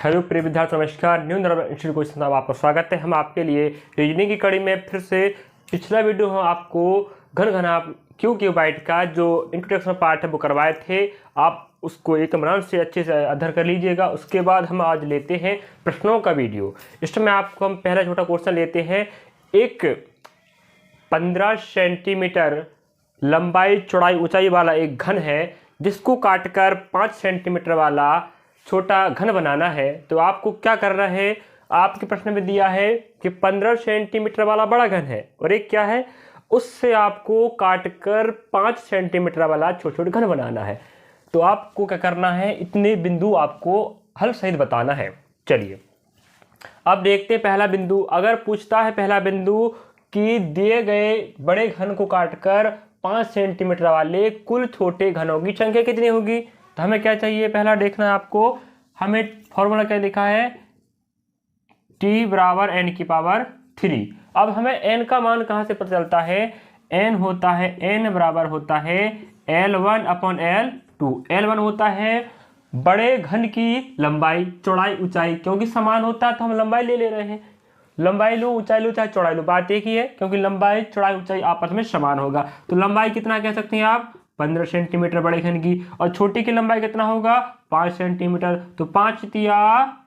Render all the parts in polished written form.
Hello प्रिय विद्यार्थी, नमस्कार। न्यू नर्मदा इंस्टीट्यूट क्वेश्चन में आपका स्वागत है। हम आपके लिए रीजनिंग की कड़ी में फिर से पिछला वीडियो हम आपको घन घनाभ क्यू क्यूबाइट का जो इंट्रोडक्शन पार्ट है वो करवाए थे। आप उसको इत्मीनान से अच्छे से अध्ययन कर लीजिएगा। उसके बाद हम आज लेते हैं प्रश्नों का वीडियो। इसमें आपको हम पहला छोटा क्वेश्चन लेते हैं। एक 15 सेंटीमीटर लंबाई चौड़ाई ऊंचाई वाला एक घन है जिसको काटकर 5 सेंटीमीटर वाला छोटा घन बनाना है। तो आपको क्या करना है, आपके प्रश्न में दिया है कि 15 सेंटीमीटर वाला बड़ा घन है और एक क्या है, उससे आपको काटकर 5 सेंटीमीटर वाला छोटा छोटा घन बनाना है। तो आपको क्या करना है, इतने बिंदु आपको हल सहित बताना है। चलिए अब देखते हैं पहला बिंदु। अगर पूछता है पहला बिंदु कि दिए गए बड़े घन को काटकर 5 सेंटीमीटर वाले कुल छोटे घनों की संख्या कितनी होगी, तो हमें क्या चाहिए, पहला देखना है आपको। हमें फॉर्मूला क्या लिखा है, t बराबर n की पावर 3। अब हमें n का मान कहाँ से पता चलता है, n होता है, n बराबर होता है L1 अपॉन L2। L1 होता है बड़े घन की लंबाई चौड़ाई ऊंचाई, क्योंकि समान होता है तो हम लंबाई ले रहे हैं। लंबाई लो ऊंचाई लो चाहे चौड़ाई लो, बात एक ही है, क्योंकि लंबाई चौड़ाई ऊंचाई आपस में समान होगा। तो लंबाई कितना कह सकते हैं आप, 15 सेंटीमीटर बड़े घन की, और छोटी की लंबाई कितना होगा, 5 सेंटीमीटर। तो 5 तिया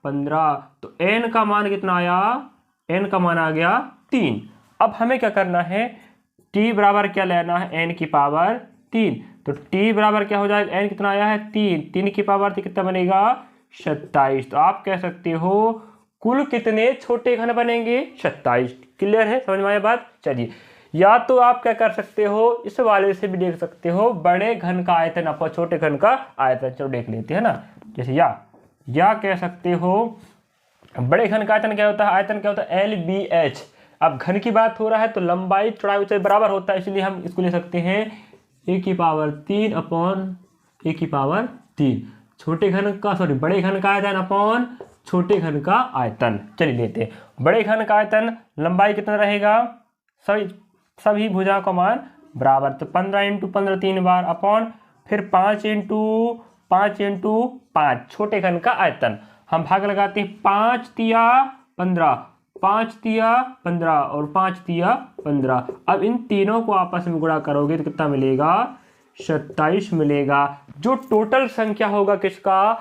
15, तो n का मान कितना आया, n का मान आ गया 3। अब हमें क्या करना है, t बराबर क्या लेना है, n की पावर 3। तो t बराबर क्या हो जाएगा, n कितना आया है 3, 3 की पावर तो कितना बनेगा 27। तो आप कह सकते हो कुल कितने छोटे घन बनेंगे, 27। क्लियर है, समझ में आया बात। चलिए, या तो आप क्या कर सकते हो, इस वाले से भी देख सकते हो बड़े घन का आयतन अपना छोटे घन का आयतन। चलो देख लेते हैं ना। जैसे या कह सकते हो बड़े घन का आयतन क्या होता है, आयतन क्या होता है LBH। अब घन की बात हो रहा है तो लंबाई चौड़ाई ऊंचाई बराबर होता है, इसलिए हम इसको ले सकते हैं a की पावर 3 अपॉन a की पावर 3। छोटे घन का बड़े घन का आयतन अपॉन छोटे घन का आयतन। चलिए लेते हैं बड़े घन का आयतन, लंबाई कितना रहेगा, सभी भुजा का मान बराबर। तो 15 × 15 3 बार अपॉन फिर 5 × 5 छोटे घन का आयतन। हम भाग लगाते हैं, 5 तिया 15, 5 तिया 15 और 5 तिया 15। अब इन तीनों को आपस में गुणा करोगे तो कितना मिलेगा, 27 मिलेगा, जो टोटल संख्या होगा किसका,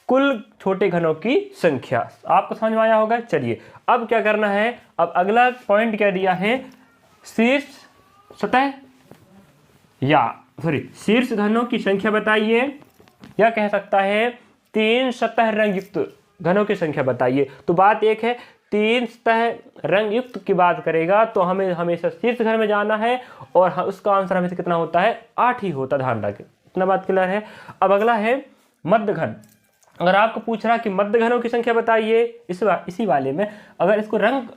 कुल छोटे घनों की संख्या। आपको समझ में आया होगा। चलिए अब क्या करना है, अब अगला पॉइंट क्या दिया है, शीर्ष सतह शीर्ष घनों की संख्या बताइए, या कह सकता है 3 सतह रंग युक्त घनों की संख्या बताइए। तो बात एक है, 3 सतह रंग युक्त की बात करेगा तो हमें हमेशा शीर्ष घन में जाना है, और उसका आंसर हमें कितना होता है, 8 ही होता, ध्यान रखें। इतना बात क्लियर है। अब अगला है मध्य घन। अगर आपको पूछ रहा कि मध्य घनों की संख्या बताइए, इसी वाले में अगर इसको रंग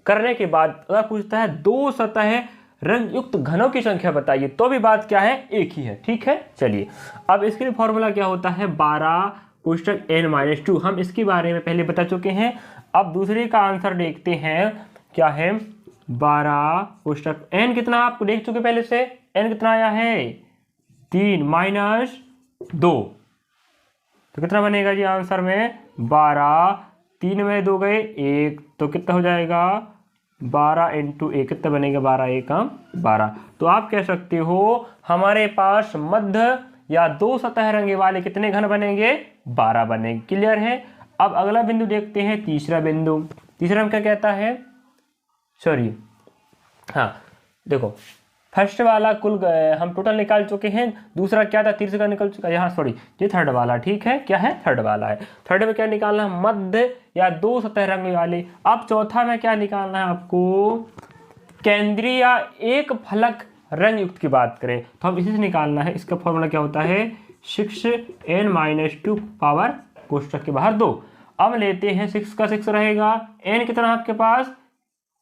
करने के बाद अगर पूछता है 2 सतह रंग युक्त घनों की संख्या बताइए, तो भी बात क्या है, एक ही है। ठीक है, चलिए अब इसके लिए फॉर्मूला क्या होता है, 12 कोष्टक n-2। हम इसके बारे में पहले बता चुके हैं। अब दूसरे का आंसर देखते हैं क्या है, 12 कोष्टक n कितना आपको देख चुके पहले से, n कितना आया है 3 - 2, तो कितना बनेगा जी आंसर में 12, 3 में 2 गए 1, तो कितना हो जाएगा 12 × 1 कितना बनेगा, 12 1 12। तो आप कह सकते हो हमारे पास मध्य या 2 सतह रंगे वाले कितने घन बनेंगे, 12 बनेंगे। क्लियर है। अब अगला बिंदु देखते हैं, तीसरा बिंदु। तीसरा में क्या कहता है, देखो फर्स्ट वाला कुल हम टोटल निकाल चुके हैं, दूसरा क्या था, तीसरा निकल चुका, यहाँ ये थर्ड वाला। ठीक है, क्या है, थर्ड वाला है। थर्ड में क्या निकालना है, मध्य या 2 सतह रंग वाले। अब चौथा में क्या निकालना है आपको, केंद्रीय या एक फलक रंग युक्त की बात करें तो हम इसी से निकालना है। इसका फॉर्मूला क्या होता है, 6n-2 पावर कोष्टक के बाहर 2। अब लेते हैं 6 का 6 रहेगा, n कितना आपके पास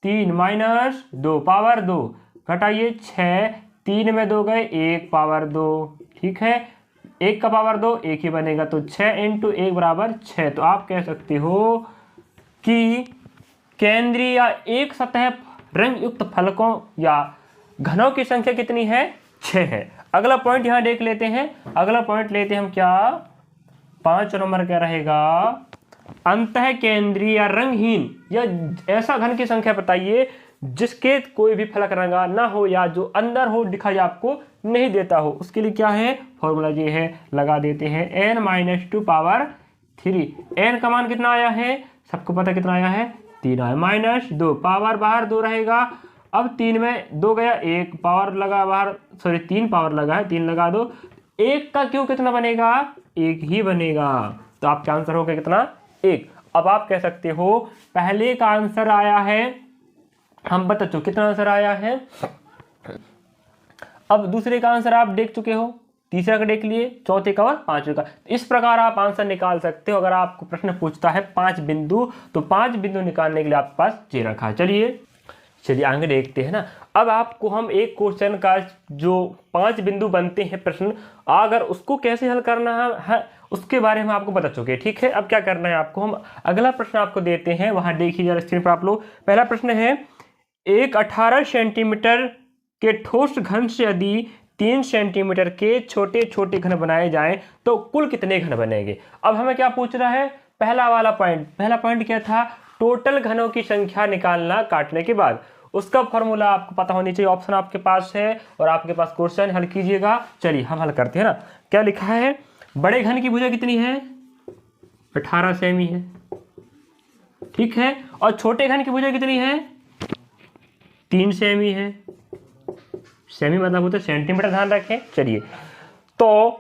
3 - 2 पावर 2, घटाइए 6, 3 में 2 गए 1 पावर 2। ठीक है, 1 का पावर 2 1 ही बनेगा, तो 6 × 1 बराबर 6। तो आप कह सकते हो कि केंद्रीय या एक सतह रंग युक्त फलकों या घनों की संख्या कितनी है, 6 है। अगला पॉइंट यहां देख लेते हैं। अगला पॉइंट लेते हैं हम क्या, 5 नंबर क्या रहेगा, अंतः केंद्रीय या रंगहीन या ऐसा घन की संख्या बताइए जिसके कोई भी फलक रंगा ना हो या जो अंदर हो दिखाई आपको नहीं देता हो। उसके लिए क्या है, फॉर्मूला ये है, लगा देते हैं n-2 पावर 3। n का मान कितना आया है, सबको पता कितना आया है, 3 आया, -2 पावर बाहर 2 रहेगा। अब 3 में 2 गया, 1 पावर लगा बाहर, सॉरी 3 पावर लगा है, 3 लगा दो, 1 का क्यूब कितना बनेगा, 1 ही बनेगा। तो आपका आंसर होगा कितना, 1। अब आप कह सकते हो पहले का आंसर आया है, हम बता चुके कितना आंसर आया है। अब दूसरे का आंसर आप देख चुके हो, तीसरा का देख लिए, चौथे का और पांचवे का। इस प्रकार आप आंसर निकाल सकते हो। अगर आपको प्रश्न पूछता है 5 बिंदु, तो 5 बिंदु निकालने के लिए आपके पास ये रखा है। चलिए आगे देखते हैं ना। अब आपको हम एक क्वेश्चन का जो 5 बिंदु बनते हैं प्रश्न, अगर उसको कैसे हल करना है उसके बारे में आपको बता चुके हैं। ठीक है, अब क्या करना है आपको, हम अगला प्रश्न आपको देते हैं, वहां देखिए जरा स्क्रीन पर आप लोग। पहला प्रश्न है, एक 18 सेंटीमीटर के ठोस घन से यदि 3 सेंटीमीटर के छोटे छोटे घन बनाए जाएं तो कुल कितने घन बनेंगे। अब हमें क्या पूछ रहा है, पहला पॉइंट क्या था, टोटल घनों की संख्या निकालना काटने के बाद। उसका फॉर्मूला आपको पता होनी चाहिए, ऑप्शन आपके पास है और आपके पास क्वेश्चन हल कीजिएगा। चलिए हम हल करते हैं ना। क्या लिखा है, बड़े घन की भुजा कितनी है, 18 सेमी है, ठीक है, और छोटे घन की भुजा कितनी है, 3 सेमी है। सेमी मतलब होता है सेंटीमीटर, ध्यान रखें। चलिए, तो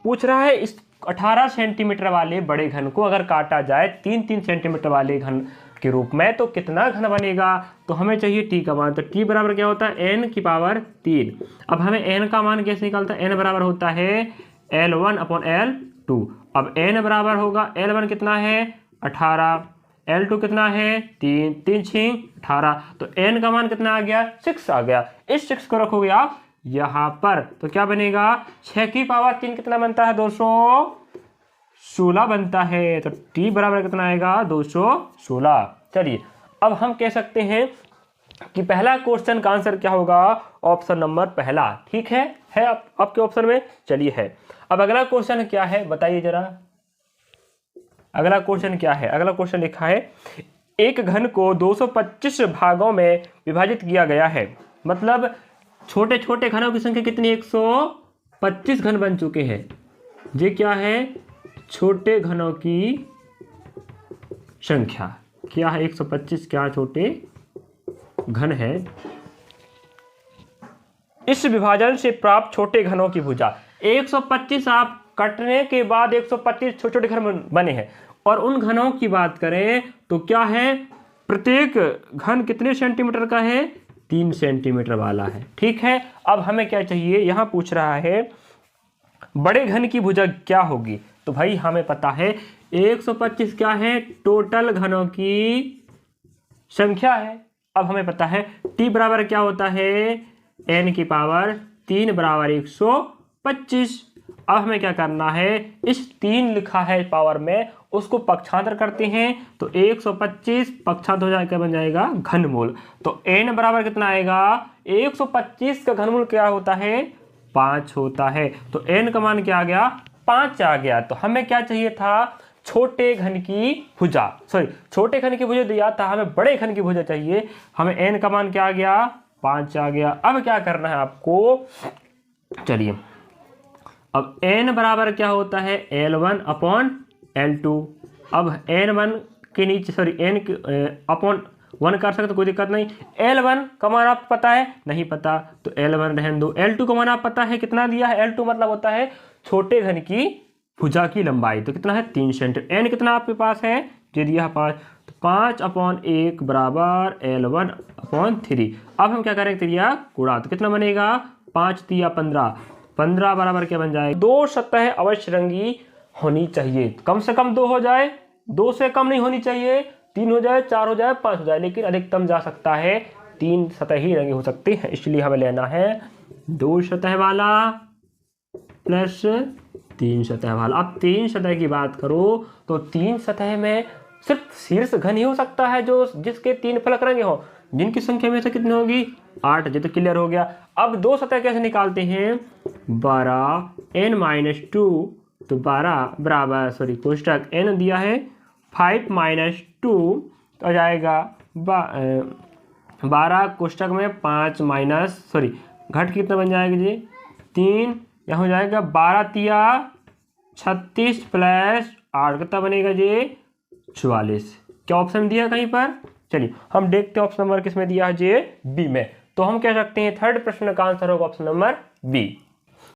पूछ रहा है इस 18 सेंटीमीटर वाले बड़े घन को अगर काटा जाए 3-3 सेंटीमीटर वाले घन के रूप में तो कितना घन बनेगा। तो हमें चाहिए टी का मान, तो टी बराबर क्या होता है, n की पावर 3। अब हमें n का मान कैसे निकालता है, n बराबर होता है L1/L2। अब n बराबर होगा, L1 कितना है 18, L2 कितना है 3, 3 6 18, तो n का मान कितना आ गया, 6 आ गया। इस 6 को रखोगे आप यहाँ पर तो क्या बनेगा, 6 की पावर 3 कितना बनता है, 216 बनता है। तो t बराबर कितना आएगा, 216। चलिए अब हम कह सकते हैं कि पहला क्वेश्चन का आंसर क्या होगा, ऑप्शन नंबर पहला। ठीक है आपके ऑप्शन में। चलिए है, अब अगला क्वेश्चन क्या है बताइए जरा। अगला क्वेश्चन क्या है, अगला क्वेश्चन लिखा है, एक घन को 225 भागों में विभाजित किया गया है। मतलब छोटे छोटे घनों की संख्या कितनी, 125 घन बन चुके हैं। ये क्या है, छोटे घनों की संख्या क्या है, 125 क्या छोटे घन है। इस विभाजन से प्राप्त छोटे घनों की भुजा 125, आप कटने के बाद 125 छोटे छोटे घन बने हैं। और उन घनों की बात करें तो क्या है, प्रत्येक घन कितने सेंटीमीटर का है, 3 सेंटीमीटर वाला है। ठीक है, अब हमें क्या चाहिए, यहां पूछ रहा है बड़े घन की भुजा क्या होगी। तो भाई हमें पता है 125 क्या है, टोटल घनों की संख्या है। अब हमें पता है t बराबर क्या होता है, n की पावर 3 बराबर 125। अब हमें क्या करना है, इस 3 लिखा है पावर में, उसको पक्षांतर करते हैं तो 125 पक्षांतर हो जाएगा, बन जाएगा घनमूल। तो n बराबर कितना आएगा, 125 का घनमूल क्या होता है, 5 होता है। तो n का मान क्या आ गया, 5 आ गया। तो हमें क्या चाहिए था, छोटे घन की भुजा, छोटे घन की भुजा दिया था, हमें बड़े घन की भुजा चाहिए। हमें n का मान क्या आ गया, 5 आ गया। अब क्या करना है आपको, चलिए अब n बराबर क्या होता है, L1/L2। अब n1 के नीचे n अपॉन 1 कर सकते, कोई दिक्कत नहीं। L1 का मान आपको पता है, नहीं पता तो L1 रहने दो। L2 का मान आप पता है, कितना दिया है, L2 मतलब होता है छोटे घन की भुजा की लंबाई, तो कितना है 3 सेंटीमीटर। n कितना आपके पास है, ये दिया 5, तो 5/1 बराबर L1/3। अब हम क्या करेंगे, त्रिया गुणा, तो कितना बनेगा, 5 तिया 15, 15 बराबर क्या बन जाए, 2 सतह अवश्य रंगी होनी चाहिए। कम से कम 2 हो जाए, 2 से कम नहीं होनी चाहिए, 3 हो जाए, 4 हो जाए, 5 हो जाए, लेकिन अधिकतम जा सकता है 3 सतह ही रंगी हो सकती है। इसलिए हमें लेना है 2 सतह वाला प्लस 3 सतह वाला। अब 3 सतह की बात करो तो 3 सतह में सिर्फ शीर्ष घन ही हो सकता है जो जिसके 3 फलक रंगे हो, जिनकी संख्या में से कितनी होगी, 8। ये तो क्लियर हो गया। अब 2 सतह कैसे निकालते हैं, 12 n-2, तो 12 बराबर कोष्टक n दिया है 5 माइनस 2 तो आ जाएगा 12 कोष्टक में 5 माइनस सॉरी घट कितना बन जाएगा जी 3, यहाँ हो जाएगा 12 तिया 36 प्लस 8 कितना बनेगा जी 44। क्या ऑप्शन दिया कहीं पर? चलिए हम देखते हैं ऑप्शन नंबर किस में दिया है जी बी में। तो हम कह सकते हैं थर्ड प्रश्न का आंसर होगा ऑप्शन नंबर बी।